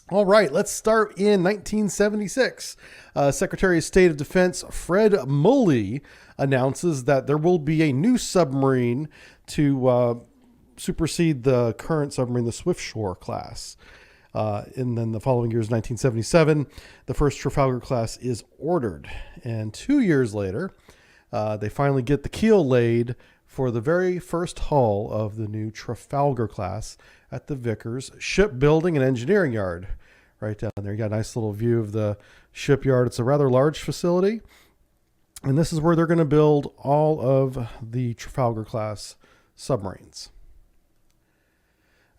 All right, let's start in 1976. Secretary of State of Defense Fred Mully announces that there will be a new submarine to supersede the current submarine, the Swiftshore class. And then the following year is 1977. The first Trafalgar class is ordered. And 2 years later, they finally get the keel laid for the very first hull of the new Trafalgar class at the Vickers Shipbuilding and Engineering Yard. Right down there. You got a nice little view of the shipyard. It's a rather large facility. And this is where they're going to build all of the Trafalgar class submarines.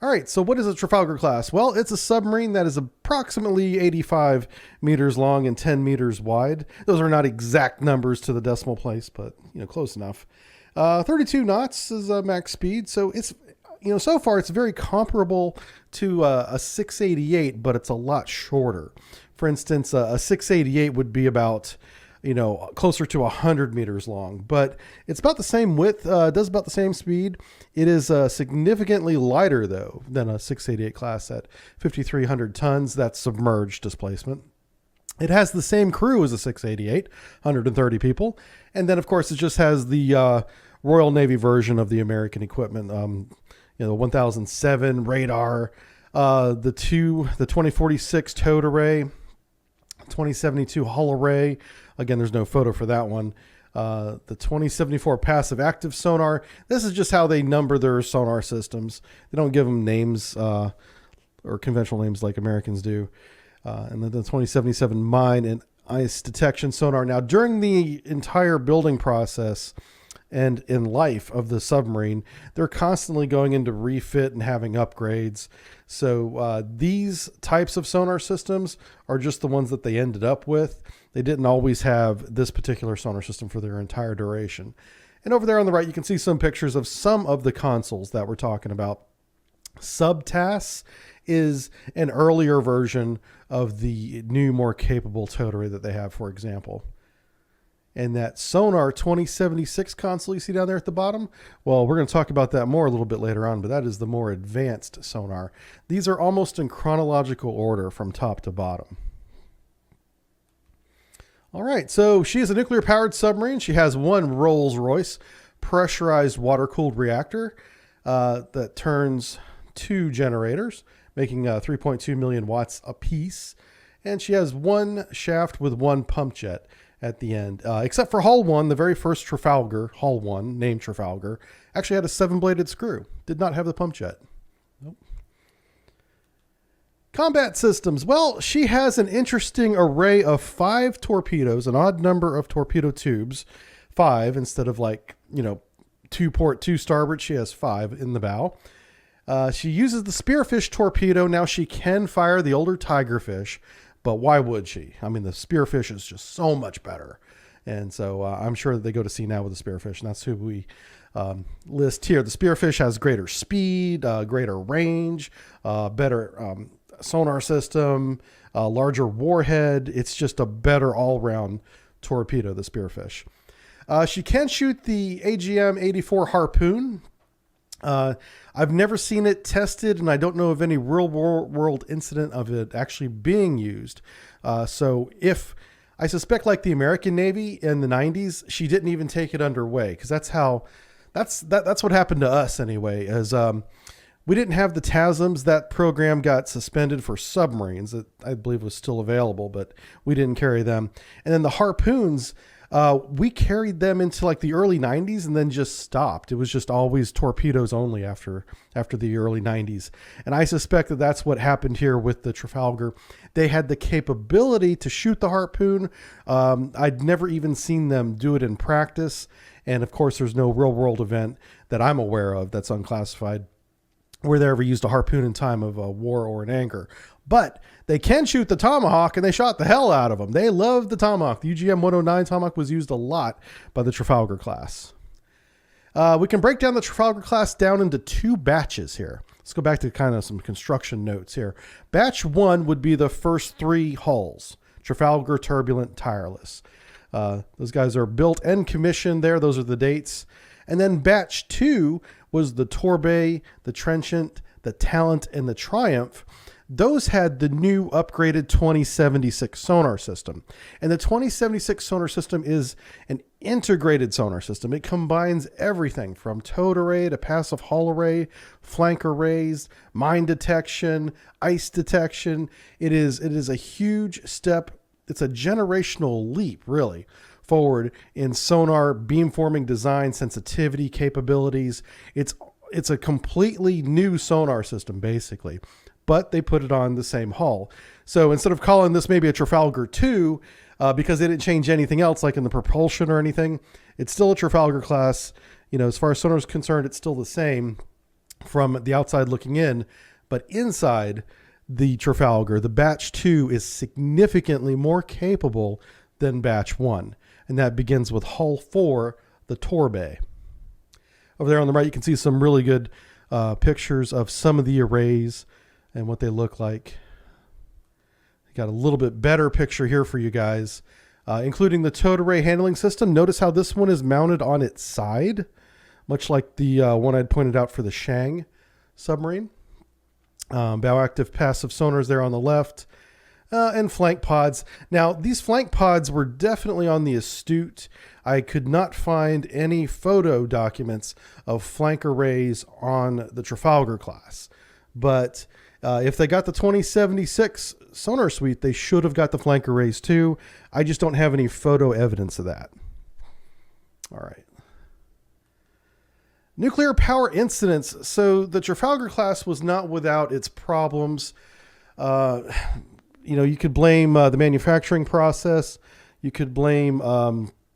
All right, so what is a Trafalgar class? Well, it's a submarine that is approximately 85 meters long and 10 meters wide. Those are not exact numbers to the decimal place, but close enough. 32 knots is max speed, so it's so far it's very comparable to a 688, but it's a lot shorter. For instance, a 688 would be about closer to 100 meters long, but it's about the same width, does about the same speed. It is significantly lighter, though, than a 688 class at 5,300 tons. That's submerged displacement. It has the same crew as a 688, 130 people. And then, of course, it just has the Royal Navy version of the American equipment, the 1007 radar, the 2046 towed array, 2072 hull array. Again, there's no photo for that one. The 2074 passive active sonar. This is just how they number their sonar systems. They don't give them names or conventional names like Americans do. And then the 2077 mine and ice detection sonar. Now, during the entire building process and in life of the submarine, they're constantly going into refit and having upgrades. So these types of sonar systems are just the ones that they ended up with. They didn't always have this particular sonar system for their entire duration. And over there on the right, you can see some pictures of some of the consoles that we're talking about. Subtas is an earlier version of the new, more capable towed array that they have, for example. And that Sonar 2076 console you see down there at the bottom, well, we're going to talk about that more a little bit later on, but that is the more advanced sonar. These are almost in chronological order from top to bottom. All right, so she is a nuclear-powered submarine. She has one Rolls-Royce pressurized water-cooled reactor that turns 2 generators, making 3.2 million watts apiece. And she has one shaft with one pump jet at the end, except for Hull 1, the very first Trafalgar, Hull 1, named Trafalgar, actually had a 7-bladed screw. Did not have the pump jet. Nope. Combat systems. Well, she has an interesting array of 5 torpedoes, an odd number of torpedo tubes, 5 instead of 2 port, 2 starboard. She has 5 in the bow. She uses the spearfish torpedo. Now she can fire the older tigerfish, but why would she? I mean, the spearfish is just so much better. And so I'm sure that they go to sea now with the spearfish, and that's who we list here. The spearfish has greater speed, greater range, better sonar system, larger warhead. It's just a better all-round torpedo, the spearfish. She can shoot the AGM-84 Harpoon. I've never seen it tested, and I don't know of any real world incident of it actually being used. So if I suspect, like the American Navy in the 90s, she didn't even take it underway, because that's what happened to us anyway. As we didn't have the TASMs. That program got suspended for submarines that I believe was still available, but we didn't carry them. And then the Harpoons, we carried them into like the early 90s and then just stopped. It was just always torpedoes only after the early 90s. And I suspect that that's what happened here with the Trafalgar. They had the capability to shoot the Harpoon. I'd never even seen them do it in practice. And of course, there's no real world event that I'm aware of that's unclassified where they ever used a Harpoon in time of a war or an anger. But they can shoot the Tomahawk, and they shot the hell out of them. They loved the Tomahawk. The UGM-109 Tomahawk was used a lot by the Trafalgar class. We can break down the Trafalgar class down into 2 batches here. Let's go back to kind of some construction notes here. Batch 1 would be the first 3 hulls. Trafalgar, Turbulent, Tireless. Those guys are built and commissioned there. Those are the dates. And then batch 2 was the Torbay, the Trenchant, the Talent, and the Triumph. those had the new upgraded 2076 sonar system. And the 2076 sonar system is an integrated sonar system. It combines everything from towed array to passive hull array, flank arrays, mine detection, ice detection. It is a huge step. It's a generational leap, really, forward in sonar beamforming design, sensitivity capabilities. It's a completely new sonar system, basically, but they put it on the same hull. So instead of calling this maybe a Trafalgar 2, because they didn't change anything else, like in the propulsion or anything, it's still a Trafalgar class. As far as sonar is concerned, it's still the same from the outside looking in, but inside the Trafalgar, the Batch 2 is significantly more capable than Batch 1. And that begins with Hull 4, the Torbay. Over there on the right, you can see some really good pictures of some of the arrays and what they look like. Got a little bit better picture here for you guys, including the towed array handling system. Notice how this one is mounted on its side, much like the one I'd pointed out for the Shang submarine. Bow active passive sonars there on the left, and flank pods. Now, these flank pods were definitely on the Astute. I could not find any photo documents of flank arrays on the Trafalgar class, but if they got the 2076 sonar suite, they should have got the flank arrays too. I just don't have any photo evidence of that. All right. Nuclear power incidents. So the Trafalgar class was not without its problems. You could blame the manufacturing process. You could blame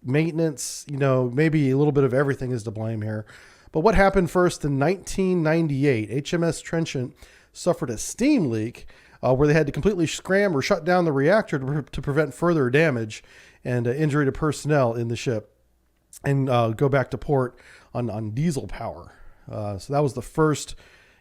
maintenance. Maybe a little bit of everything is to blame here. But what happened first in 1998, HMS Trenchant suffered a steam leak where they had to completely scram or shut down the reactor to prevent further damage and injury to personnel in the ship, and go back to port on diesel power. So that was the first,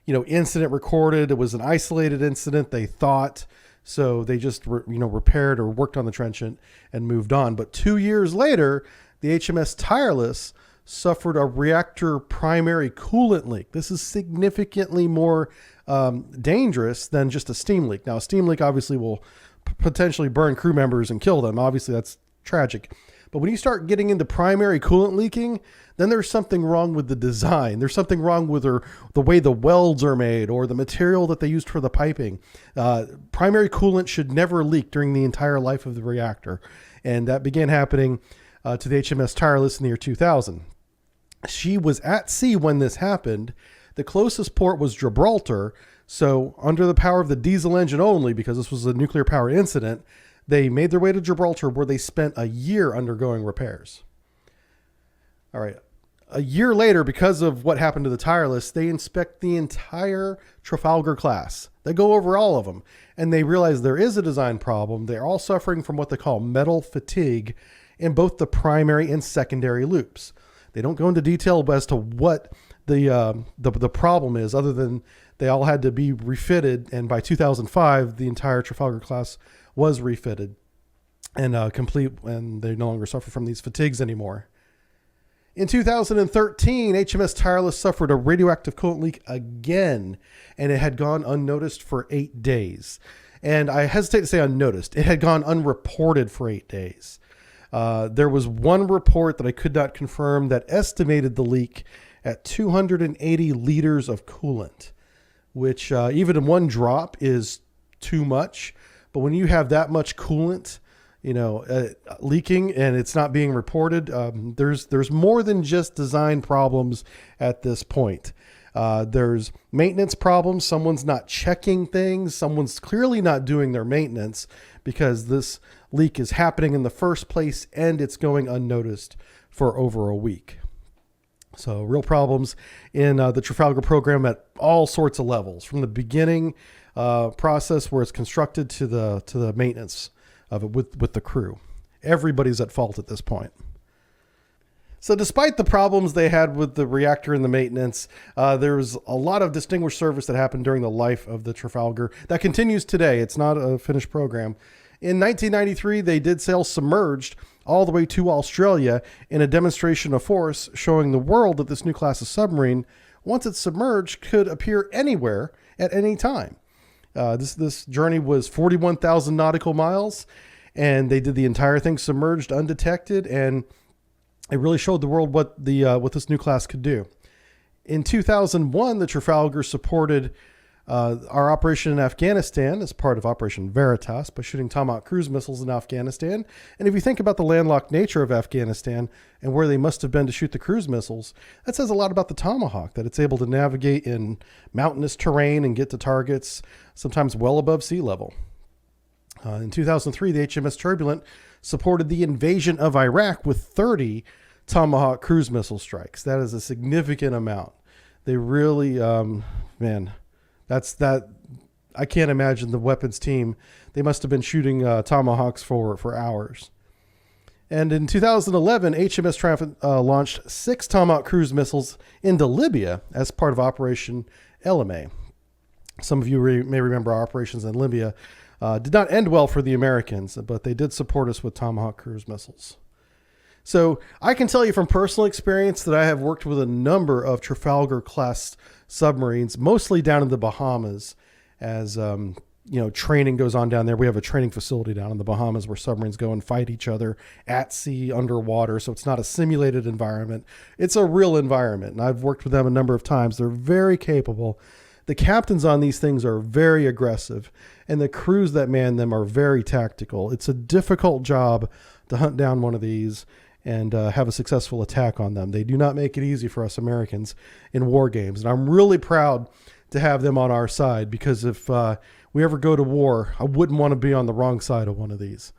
incident recorded. It was an isolated incident, they thought. So they just, repaired or worked on the Trenchant and moved on. But 2 years later, the HMS Tireless suffered a reactor primary coolant leak. This is significantly more dangerous than just a steam leak. Now, a steam leak obviously will potentially burn crew members and kill them. Obviously, that's tragic. But when you start getting into primary coolant leaking, then there's something wrong with the design. There's something wrong with the way the welds are made or the material that they used for the piping. Primary coolant should never leak during the entire life of the reactor. And that began happening to the HMS Tireless in the year 2000. She was at sea when this happened. The closest port was Gibraltar. So under the power of the diesel engine only, because this was a nuclear power incident, they made their way to Gibraltar, where they spent a year undergoing repairs. All right. A year later, because of what happened to the Tireless, they inspect the entire Trafalgar class. They go over all of them, and they realize there is a design problem. They're all suffering from what they call metal fatigue in both the primary and secondary loops. They don't go into detail as to what the problem is, other than they all had to be refitted. And by 2005, the entire Trafalgar class was refitted and complete, and they no longer suffer from these fatigues anymore. In 2013, HMS Tireless suffered a radioactive coolant leak again, and it had gone unnoticed for 8 days. And I hesitate to say unnoticed. It had gone unreported for 8 days. There was one report that I could not confirm that estimated the leak at 280 liters of coolant, which even in one drop is too much. But when you have that much coolant, leaking and it's not being reported, there's more than just design problems at this point. There's maintenance problems. Someone's not checking things. Someone's clearly not doing their maintenance, because this leak is happening in the first place and it's going unnoticed for over a week. So real problems in the Trafalgar program at all sorts of levels, from the beginning process where it's constructed to the maintenance of it with the crew. Everybody's at fault at this point. So despite the problems they had with the reactor and the maintenance, there was a lot of distinguished service that happened during the life of the Trafalgar that continues today. It's not a finished program. In 1993, they did sail submerged all the way to Australia in a demonstration of force, showing the world that this new class of submarine, once it's submerged, could appear anywhere at any time. This journey was 41,000 nautical miles, and they did the entire thing submerged, undetected, and it really showed the world what this new class could do. In 2001, the Trafalgar supported our operation in Afghanistan as part of Operation Veritas by shooting Tomahawk cruise missiles in Afghanistan. And if you think about the landlocked nature of Afghanistan and where they must have been to shoot the cruise missiles, that says a lot about the Tomahawk, that it's able to navigate in mountainous terrain and get to targets sometimes well above sea level. In 2003, the HMS Turbulent supported the invasion of Iraq with 30 Tomahawk cruise missile strikes. That is a significant amount. They really, man, I can't imagine the weapons team. They must have been shooting Tomahawks for hours. And in 2011, HMS Triumph launched 6 Tomahawk cruise missiles into Libya as part of Operation LMA. Some of you may remember our operations in Libya did not end well for the Americans, but they did support us with Tomahawk cruise missiles. So I can tell you from personal experience that I have worked with a number of Trafalgar-class submarines, mostly down in the Bahamas, as training goes on down there. We have a training facility down in the Bahamas where submarines go and fight each other at sea, underwater. So it's not a simulated environment. It's a real environment. And I've worked with them a number of times. They're very capable. The captains on these things are very aggressive, and the crews that man them are very tactical. It's a difficult job to hunt down one of these and have a successful attack on them. They do not make it easy for us Americans in war games. And I'm really proud to have them on our side, because if we ever go to war, I wouldn't want to be on the wrong side of one of these.